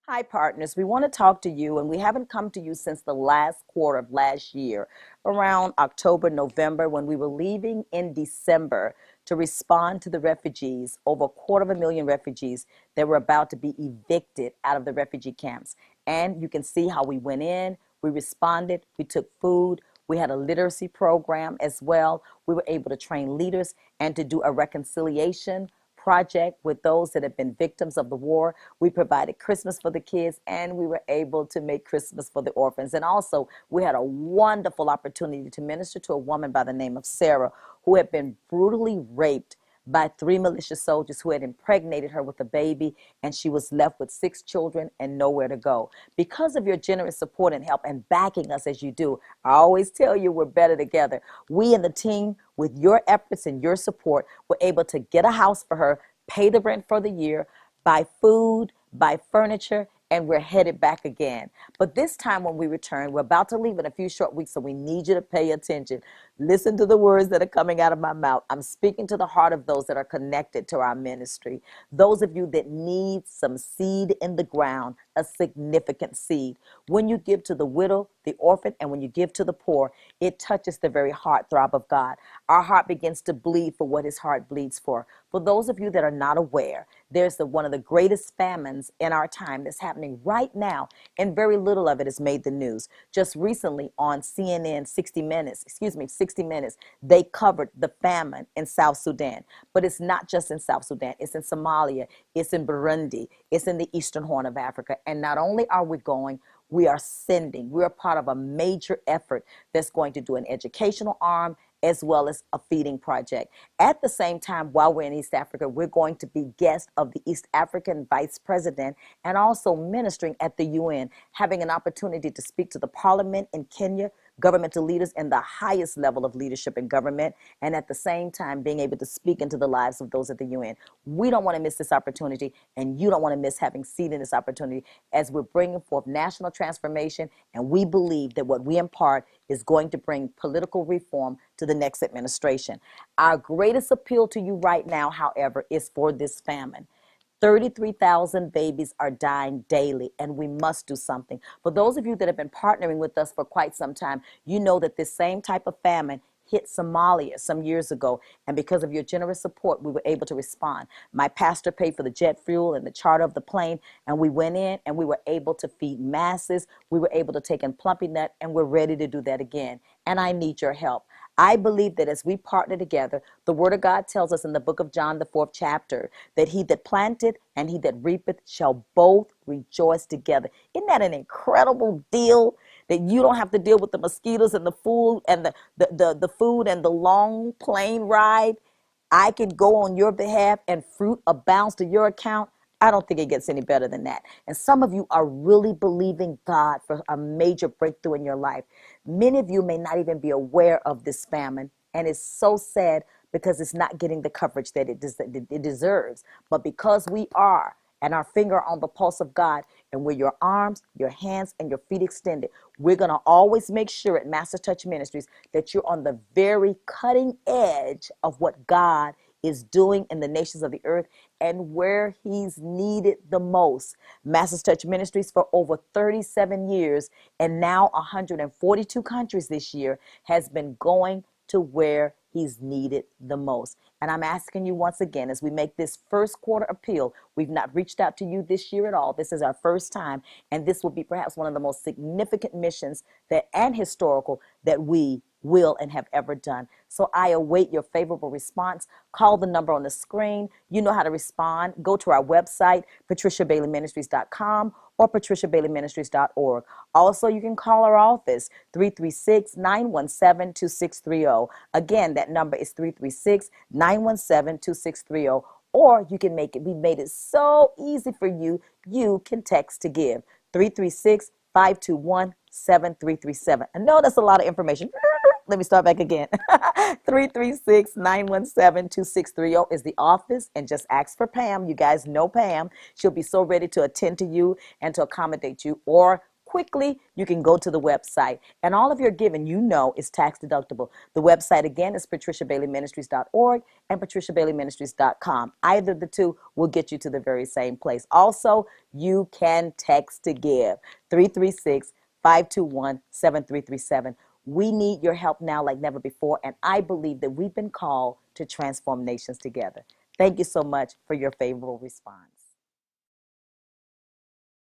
Hi, partners. We want to talk to you, and we haven't come to you since the last quarter of last year, around October, November, when we were leaving in December to respond to the refugees, over 250,000 refugees that were about to be evicted out of the refugee camps. And you can see how we went in, we responded, we took food, we had a literacy program as well. We were able to train leaders and to do a reconciliation project with those that have been victims of the war. We provided Christmas for the kids, and we were able to make Christmas for the orphans. And also, we had a wonderful opportunity to minister to a woman by the name of Sarah, who had been brutally raped by three militia soldiers who had impregnated her with a baby, and she was left with six children and nowhere to go. Because of your generous support and help and backing us as you do, I always tell you we're better together. We and the team, with your efforts and your support, were able to get a house for her, pay the rent for the year, buy food, buy furniture, and we're headed back again. But this time when we return, we're about to leave in a few short weeks, so we need you to pay attention. Listen to the words that are coming out of my mouth. I'm speaking to the heart of those that are connected to our ministry. Those of you that need some seed in the ground, a significant seed. When you give to the widow, the orphan, and when you give to the poor, it touches the very heartthrob of God. Our heart begins to bleed for what his heart bleeds for. For those of you that are not aware, there's one of the greatest famines in our time that's happening right now, and very little of it has made the news. Just recently on CNN 60 Minutes, they covered the famine in South Sudan. But it's not just in South Sudan, it's in Somalia, it's in Burundi, it's in the Eastern Horn of Africa. And not only are we going, we are sending. We're part of a major effort that's going to do an educational arm as well as a feeding project. At the same time, while we're in East Africa, we're going to be guests of the East African Vice President and also ministering at the UN, having an opportunity to speak to the parliament in Kenya, governmental leaders and the highest level of leadership in government, and at the same time being able to speak into the lives of those at the UN. We don't want to miss this opportunity, and you don't want to miss having seen in this opportunity as we're bringing forth national transformation, and we believe that what we impart is going to bring political reform to the next administration. Our greatest appeal to you right now, however, is for this famine. 33,000 babies are dying daily, and we must do something. For those of you that have been partnering with us for quite some time, you know that this same type of famine hit Somalia some years ago, and because of your generous support, we were able to respond. My pastor paid for the jet fuel and the charter of the plane, and we went in and we were able to feed masses. We were able to take in Plumpy Nut, and we're ready to do that again. And I need your help. I believe that as we partner together, the Word of God tells us in the book of John, the 4th chapter, that he that planteth and he that reapeth shall both rejoice together. Isn't that an incredible deal? That you don't have to deal with the mosquitoes and the food and the food and the long plane ride. I can go on your behalf and fruit abounds to your account. I don't think it gets any better than that. And some of you are really believing God for a major breakthrough in your life. Many of you may not even be aware of this famine, and it's so sad because it's not getting the coverage that it deserves. But because we are, and our finger on the pulse of God, and with your arms, your hands, and your feet extended, we're going to always make sure at Master Touch Ministries that you're on the very cutting edge of what God is doing in the nations of the earth and where he's needed the most. Master's Touch Ministries for over 37 years and now 142 countries this year has been going to where he's needed the most. And I'm asking you once again, as we make this first quarter appeal, we've not reached out to you this year at all. This is our first time, and this will be perhaps one of the most significant missions and historical that we will and have ever done. So I await your favorable response. Call the number on the screen. You know how to respond. Go to our website, patriciabaileyministries.com or patriciabaileyministries.org. Also, you can call our office, 336-917-2630. Again, that number is 336-917-2630. Or you can make it, we made it so easy for you, you can text to give, 336-521-7337. I know that's a lot of information. Let me start back again. 336-917-2630 is the office, and just ask for Pam. You guys know Pam. She'll be so ready to attend to you and to accommodate you. Or quickly, you can go to the website. And all of your giving, is tax deductible. The website, again, is patriciabaileyministries.org and patriciabaileyministries.com. Either of the two will get you to the very same place. Also, you can text to give, 336-521-7337. We need your help now like never before, and I believe that we've been called to transform nations together. Thank you so much for your favorable response.